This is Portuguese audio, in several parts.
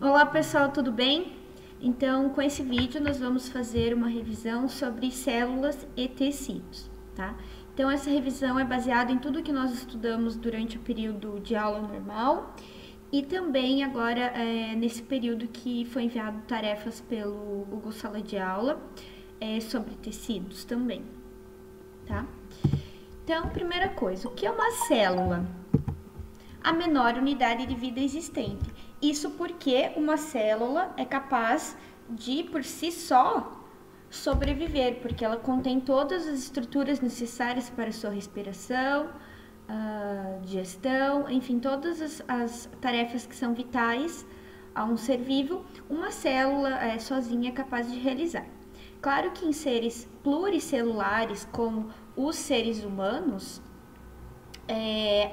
Olá pessoal, tudo bem? Então, com esse vídeo nós vamos fazer uma revisão sobre células e tecidos, tá? Então, essa revisão é baseada em tudo que nós estudamos durante o período de aula normal e também agora nesse período que foi enviado tarefas pelo Google Sala de Aula sobre tecidos também, tá? Então, primeira coisa, o que é uma célula? A menor unidade de vida existente. Isso porque uma célula é capaz de, por si só, sobreviver, porque ela contém todas as estruturas necessárias para sua respiração, digestão, enfim, todas as tarefas que são vitais a um ser vivo, uma célula sozinha é capaz de realizar. Claro que em seres pluricelulares, como os seres humanos,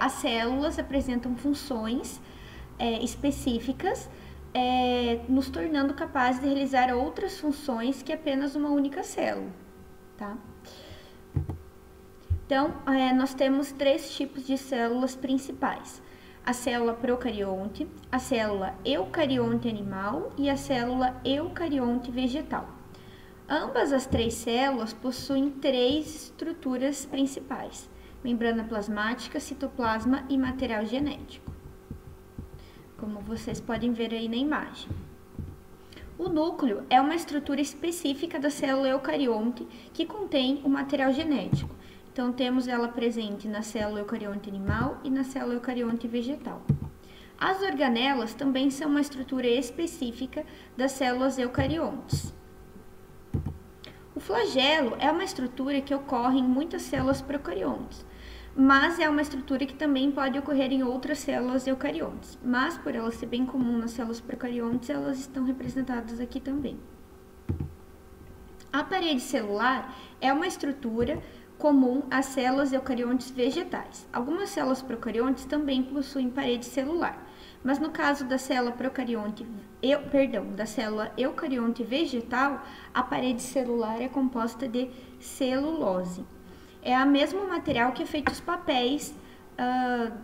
as células apresentam funções específicas, nos tornando capazes de realizar outras funções que apenas uma única célula, tá? Então, nós temos três tipos de células principais: a célula procarionte, a célula eucarionte animal e a célula eucarionte vegetal. Ambas as três células possuem três estruturas principais: membrana plasmática, citoplasma e material genético, como vocês podem ver aí na imagem. O núcleo é uma estrutura específica da célula eucarionte que contém o material genético. Então, temos ela presente na célula eucarionte animal e na célula eucarionte vegetal. As organelas também são uma estrutura específica das células eucariontes. O flagelo é uma estrutura que ocorre em muitas células procariontes, mas é uma estrutura que também pode ocorrer em outras células eucariontes. Mas, por ela ser bem comum nas células procariontes, elas estão representadas aqui também. A parede celular é uma estrutura comum às células eucariontes vegetais. Algumas células procariontes também possuem parede celular, mas no caso da célula da célula eucarionte vegetal, a parede celular é composta de celulose. É o mesmo material que é feito os papéis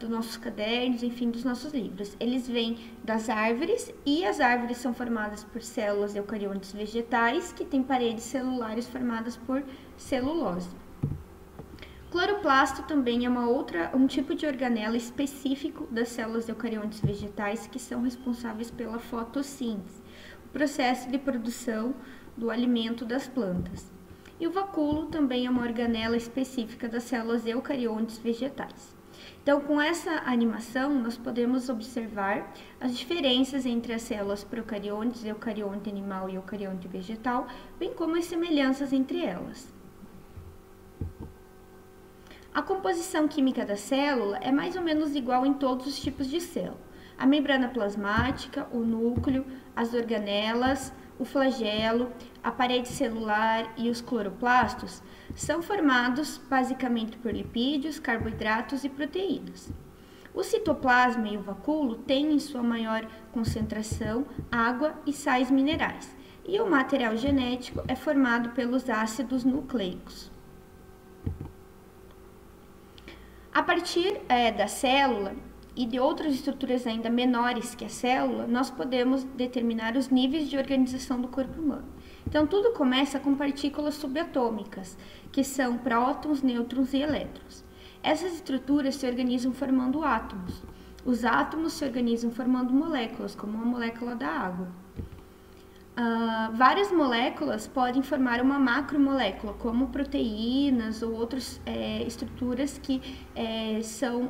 dos nossos cadernos, enfim, dos nossos livros. Eles vêm das árvores e as árvores são formadas por células eucariontes vegetais que têm paredes celulares formadas por celulose. Cloroplasto também é um tipo de organela específico das células eucariontes vegetais que são responsáveis pela fotossíntese, o processo de produção do alimento das plantas. E o vacúolo também é uma organela específica das células eucariontes vegetais. Então, com essa animação, nós podemos observar as diferenças entre as células procariontes, eucarionte animal e eucarionte vegetal, bem como as semelhanças entre elas. A composição química da célula é mais ou menos igual em todos os tipos de célula. A membrana plasmática, o núcleo, as organelas, o flagelo, a parede celular e os cloroplastos são formados basicamente por lipídios, carboidratos e proteínas. O citoplasma e o vacúolo têm em sua maior concentração água e sais minerais, e o material genético é formado pelos ácidos nucleicos. A partir da célula e de outras estruturas ainda menores que a célula, nós podemos determinar os níveis de organização do corpo humano. Então, tudo começa com partículas subatômicas, que são prótons, nêutrons e elétrons. Essas estruturas se organizam formando átomos. Os átomos se organizam formando moléculas, como a molécula da água. Várias moléculas podem formar uma macromolécula, como proteínas ou outras estruturas que são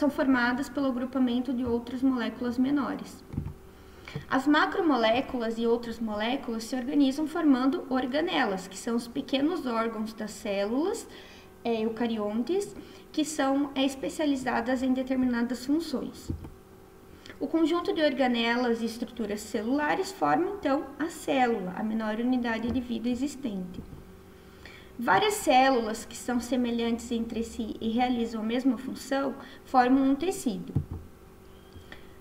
formadas pelo agrupamento de outras moléculas menores. As macromoléculas e outras moléculas se organizam formando organelas, que são os pequenos órgãos das células eucariontes, que são especializadas em determinadas funções. O conjunto de organelas e estruturas celulares forma, então, a célula, a menor unidade de vida existente. Várias células que são semelhantes entre si e realizam a mesma função formam um tecido.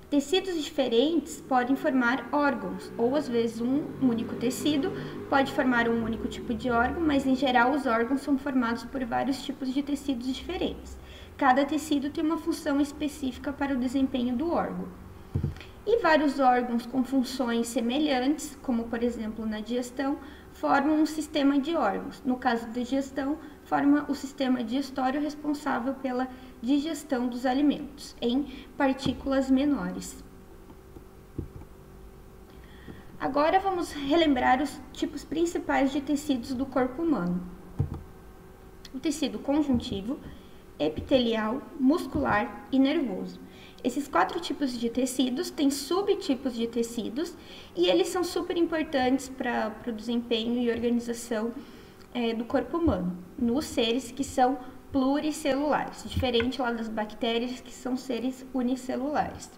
Tecidos diferentes podem formar órgãos, ou às vezes um único tecido pode formar um único tipo de órgão, mas em geral os órgãos são formados por vários tipos de tecidos diferentes. Cada tecido tem uma função específica para o desempenho do órgão. E vários órgãos com funções semelhantes, como por exemplo na digestão, formam um sistema de órgãos. No caso da digestão, forma o sistema digestório responsável pela digestão dos alimentos em partículas menores. Agora vamos relembrar os tipos principais de tecidos do corpo humano. O tecido conjuntivo, epitelial, muscular e nervoso. Esses 4 tipos de tecidos têm subtipos de tecidos e eles são super importantes para o desempenho e organização do corpo humano, nos seres que são pluricelulares, diferente lá das bactérias que são seres unicelulares.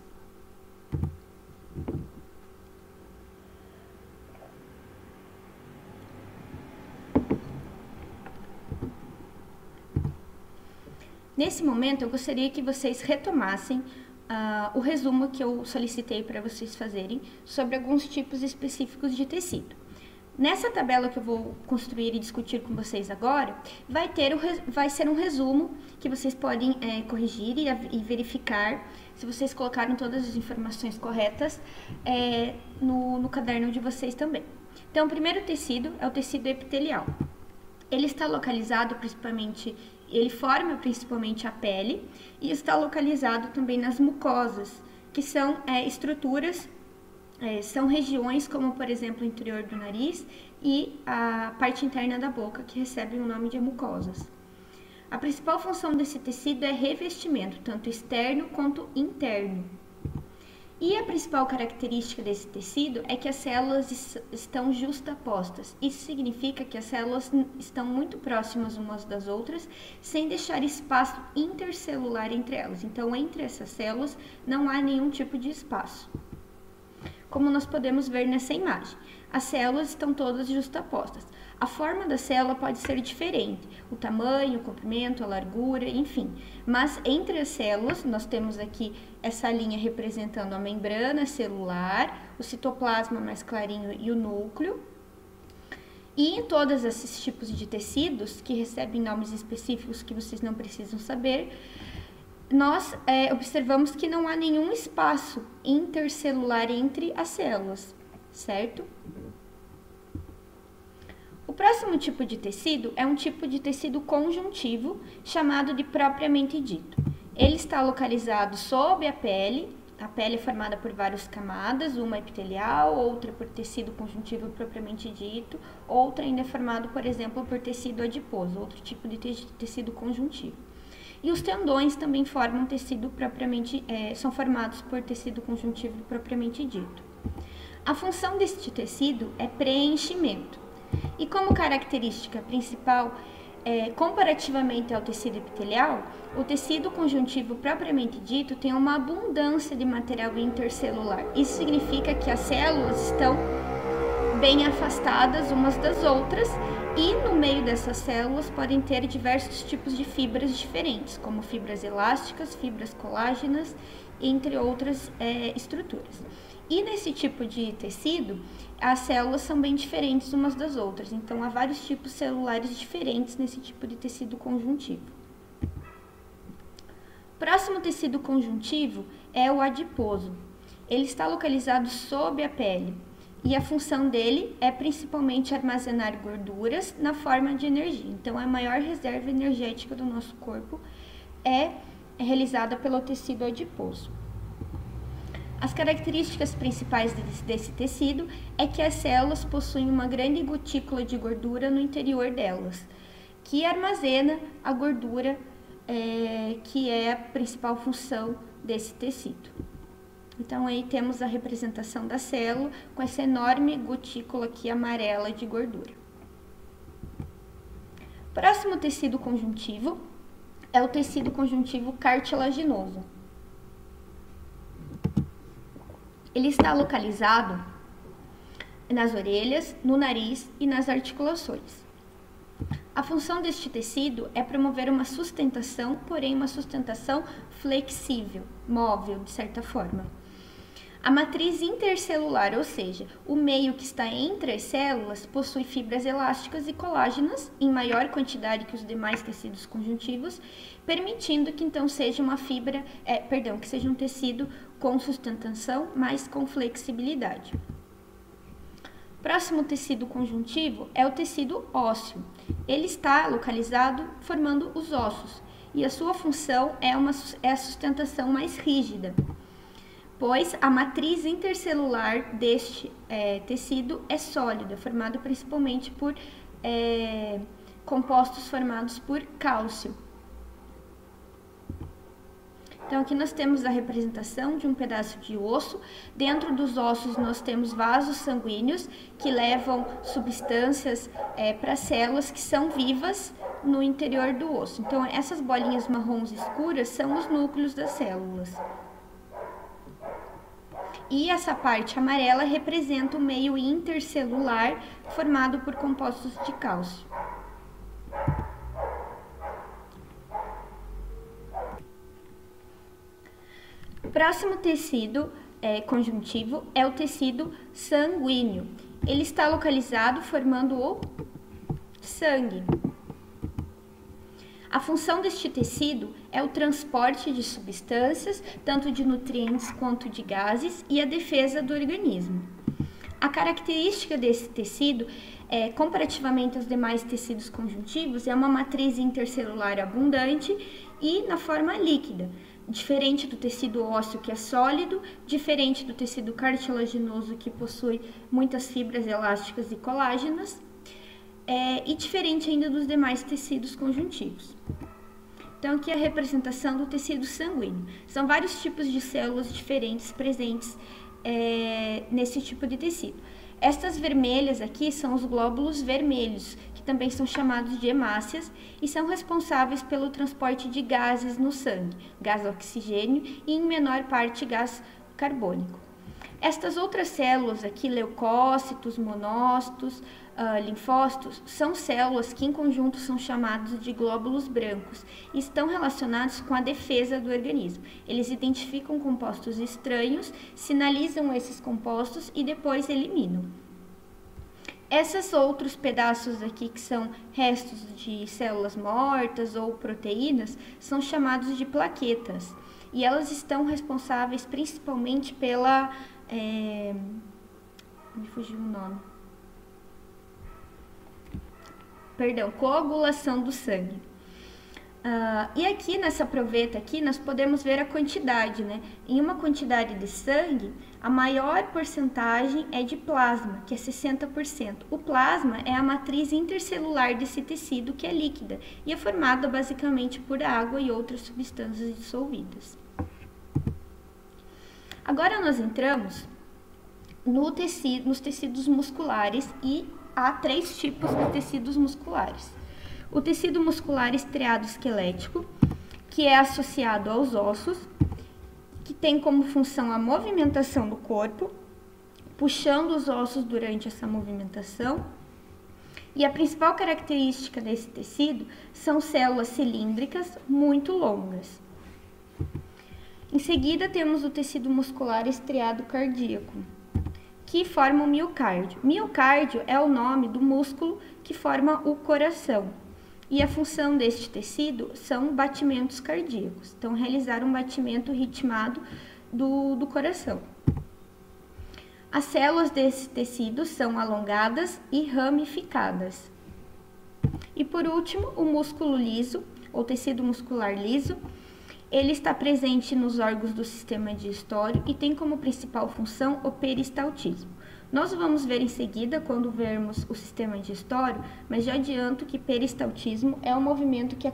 Nesse momento, eu gostaria que vocês retomassem o resumo que eu solicitei para vocês fazerem sobre alguns tipos específicos de tecido. Nessa tabela que eu vou construir e discutir com vocês agora, vai ser um resumo que vocês podem corrigir e verificar se vocês colocaram todas as informações corretas no caderno de vocês também. Então, o primeiro tecido é o tecido epitelial. Ele está localizado ele forma principalmente a pele e está localizado também nas mucosas, que são estruturas, são regiões como, por exemplo, o interior do nariz e a parte interna da boca, que recebem o nome de mucosas. A principal função desse tecido é revestimento, tanto externo quanto interno. E a principal característica desse tecido é que as células estão justapostas. Isso significa que as células estão muito próximas umas das outras, sem deixar espaço intercelular entre elas. Então, entre essas células não há nenhum tipo de espaço. Como nós podemos ver nessa imagem, as células estão todas justapostas. A forma da célula pode ser diferente, o tamanho, o comprimento, a largura, enfim. Mas entre as células, nós temos aqui essa linha representando a membrana celular, o citoplasma mais clarinho e o núcleo. E em todos esses tipos de tecidos, que recebem nomes específicos que vocês não precisam saber, nós observamos que não há nenhum espaço intercelular entre as células, certo? O próximo tipo de tecido é um tipo de tecido conjuntivo, chamado de propriamente dito. Ele está localizado sob a pele é formada por várias camadas, uma epitelial, outra por tecido conjuntivo propriamente dito, outra ainda é formada, por exemplo, por tecido adiposo, outro tipo de tecido conjuntivo. E os tendões também formam tecido são formados por tecido conjuntivo propriamente dito. A função deste tecido é preenchimento. E como característica principal, comparativamente ao tecido epitelial, o tecido conjuntivo propriamente dito tem uma abundância de material intercelular. Isso significa que as células estão bem afastadas umas das outras e no meio dessas células podem ter diversos tipos de fibras diferentes, como fibras elásticas, fibras colágenas, entre outras estruturas. E nesse tipo de tecido, as células são bem diferentes umas das outras, então há vários tipos celulares diferentes nesse tipo de tecido conjuntivo. Próximo tecido conjuntivo é o adiposo. Ele está localizado sob a pele e a função dele é principalmente armazenar gorduras na forma de energia. Então, a maior reserva energética do nosso corpo é realizada pelo tecido adiposo. As características principais desse tecido é que as células possuem uma grande gotícula de gordura no interior delas, que armazena a gordura, que é a principal função desse tecido. Então, aí temos a representação da célula com essa enorme gotícula aqui amarela de gordura. Próximo tecido conjuntivo é o tecido conjuntivo cartilaginoso. Ele está localizado nas orelhas, no nariz e nas articulações. A função deste tecido é promover uma sustentação, porém uma sustentação flexível, móvel, de certa forma. A matriz intercelular, ou seja, o meio que está entre as células, possui fibras elásticas e colágenas em maior quantidade que os demais tecidos conjuntivos, permitindo que então seja que seja um tecido com sustentação, mas com flexibilidade. Próximo tecido conjuntivo é o tecido ósseo. Ele está localizado formando os ossos e a sua função é a sustentação mais rígida, pois a matriz intercelular deste tecido é sólida, formada principalmente por compostos formados por cálcio. Então, aqui nós temos a representação de um pedaço de osso. Dentro dos ossos nós temos vasos sanguíneos que levam substâncias para células que são vivas no interior do osso. Então, essas bolinhas marrons escuras são os núcleos das células. E essa parte amarela representa o meio intercelular formado por compostos de cálcio. O próximo tecido conjuntivo é o tecido sanguíneo. Ele está localizado formando o sangue. A função deste tecido é o transporte de substâncias, tanto de nutrientes quanto de gases, e a defesa do organismo. A característica desse tecido, comparativamente aos demais tecidos conjuntivos, é uma matriz intercelular abundante e na forma líquida, diferente do tecido ósseo, que é sólido, diferente do tecido cartilaginoso, que possui muitas fibras elásticas e colágenas, e diferente ainda dos demais tecidos conjuntivos. Então, aqui é a representação do tecido sanguíneo. São vários tipos de células diferentes presentes nesse tipo de tecido. Estas vermelhas aqui são os glóbulos vermelhos, que também são chamados de hemácias e são responsáveis pelo transporte de gases no sangue, gás oxigênio e, em menor parte, gás carbônico. Estas outras células aqui, leucócitos, monócitos, linfócitos, são células que em conjunto são chamados de glóbulos brancos e estão relacionados com a defesa do organismo. Eles identificam compostos estranhos, sinalizam esses compostos e depois eliminam. Esses outros pedaços aqui, que são restos de células mortas ou proteínas, são chamados de plaquetas e elas estão responsáveis principalmente pela... me fugiu o nome. Coagulação do sangue. E aqui nessa proveta aqui nós podemos ver a quantidade, né? Em uma quantidade de sangue, a maior porcentagem é de plasma, que é 60%. O plasma é a matriz intercelular desse tecido, que é líquida e é formada basicamente por água e outras substâncias dissolvidas. Agora nós entramos nos tecidos musculares e há 3 tipos de tecidos musculares. O tecido muscular estriado esquelético, que é associado aos ossos, que tem como função a movimentação do corpo, puxando os ossos durante essa movimentação. E a principal característica desse tecido são células cilíndricas muito longas. Em seguida, temos o tecido muscular estriado cardíaco, que forma o miocárdio. Miocárdio é o nome do músculo que forma o coração. E a função deste tecido são batimentos cardíacos. Então, realizar um batimento ritmado do coração. As células desse tecido são alongadas e ramificadas. E por último, o músculo liso, ou tecido muscular liso. Ele está presente nos órgãos do sistema digestório e tem como principal função o peristaltismo. Nós vamos ver em seguida quando vermos o sistema digestório, mas já adianto que peristaltismo é o movimento que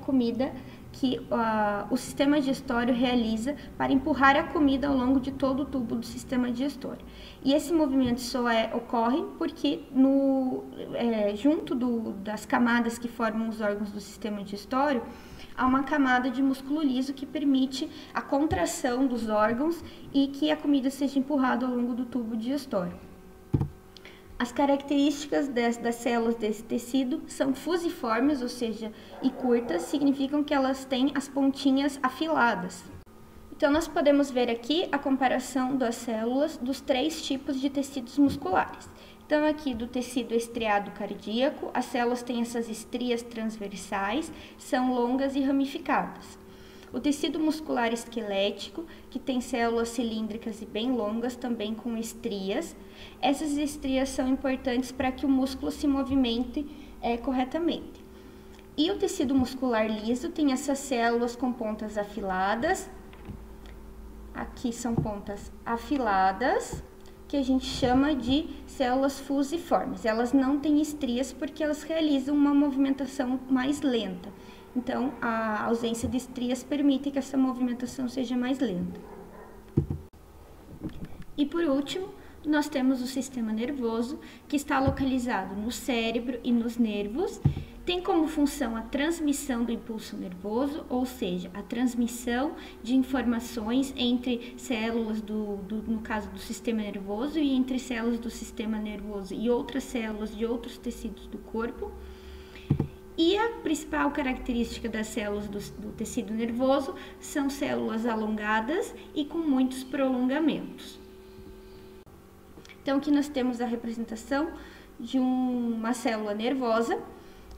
o sistema digestório realiza para empurrar a comida ao longo de todo o tubo do sistema digestório. E esse movimento só ocorre porque junto das camadas que formam os órgãos do sistema digestório, há uma camada de músculo liso que permite a contração dos órgãos e que a comida seja empurrada ao longo do tubo digestório. As características das células desse tecido são fusiformes, ou seja, e curtas, significam que elas têm as pontinhas afiladas. Então, nós podemos ver aqui a comparação das células dos 3 tipos de tecidos musculares. Então, aqui do tecido estriado cardíaco, as células têm essas estrias transversais, são longas e ramificadas. O tecido muscular esquelético, que tem células cilíndricas e bem longas, também com estrias. Essas estrias são importantes para que o músculo se movimente corretamente. E o tecido muscular liso tem essas células com pontas afiladas. Aqui são pontas afiladas, que a gente chama de células fusiformes. Elas não têm estrias porque elas realizam uma movimentação mais lenta. Então, a ausência de estrias permite que essa movimentação seja mais lenta. E por último, nós temos o sistema nervoso, que está localizado no cérebro e nos nervos. Tem como função a transmissão do impulso nervoso, ou seja, a transmissão de informações entre células no caso do sistema nervoso, e entre células do sistema nervoso e outras células de outros tecidos do corpo. E a principal característica das células do tecido nervoso são células alongadas e com muitos prolongamentos. Então, aqui nós temos a representação de uma célula nervosa.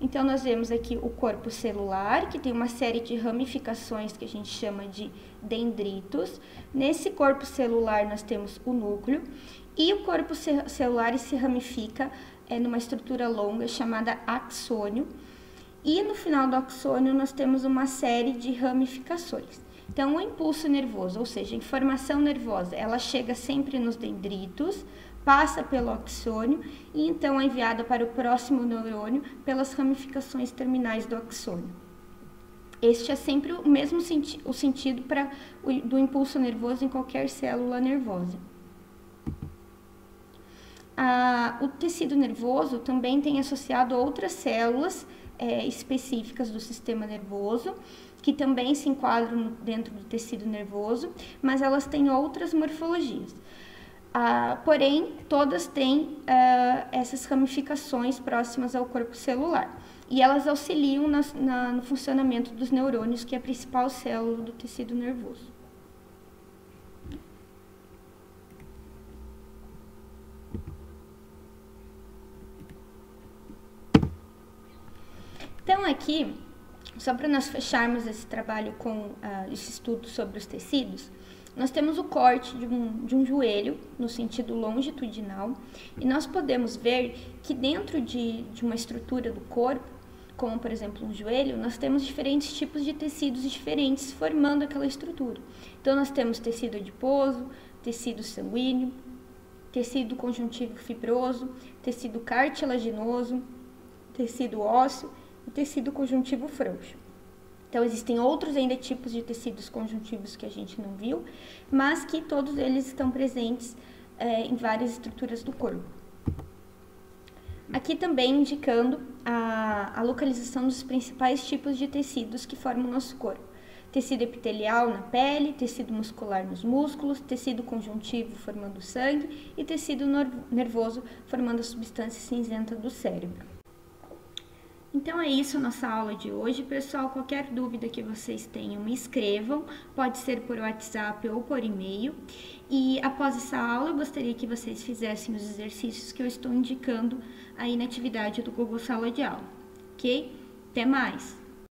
Então, nós vemos aqui o corpo celular, que tem uma série de ramificações que a gente chama de dendritos. Nesse corpo celular, nós temos o núcleo, e o corpo celular se ramifica numa estrutura longa chamada axônio. E no final do axônio, nós temos uma série de ramificações. Então, o impulso nervoso, ou seja, a informação nervosa, ela chega sempre nos dendritos, passa pelo axônio e então é enviada para o próximo neurônio pelas ramificações terminais do axônio. Este é sempre o mesmo sentido do impulso nervoso em qualquer célula nervosa. O tecido nervoso também tem associado outras células específicas do sistema nervoso, que também se enquadram dentro do tecido nervoso, mas elas têm outras morfologias. Porém, todas têm essas ramificações próximas ao corpo celular, e elas auxiliam no funcionamento dos neurônios, que é a principal célula do tecido nervoso. Então, aqui, só para nós fecharmos esse trabalho com esse estudo sobre os tecidos, nós temos o corte de um joelho no sentido longitudinal, e nós podemos ver que dentro de uma estrutura do corpo, como por exemplo um joelho, nós temos diferentes tipos de tecidos diferentes formando aquela estrutura. Então, nós temos tecido adiposo, tecido sanguíneo, tecido conjuntivo fibroso, tecido cartilaginoso, tecido ósseo e tecido conjuntivo frouxo. Então, existem outros ainda tipos de tecidos conjuntivos que a gente não viu, mas que todos eles estão presentes em várias estruturas do corpo. Aqui também indicando a localização dos principais tipos de tecidos que formam o nosso corpo. Tecido epitelial na pele, tecido muscular nos músculos, tecido conjuntivo formando o sangue e tecido nervoso formando a substância cinzenta do cérebro. Então é isso a nossa aula de hoje, pessoal. Qualquer dúvida que vocês tenham, me escrevam, pode ser por WhatsApp ou por e-mail. E após essa aula, eu gostaria que vocês fizessem os exercícios que eu estou indicando aí na atividade do Google Sala de Aula, ok? Até mais!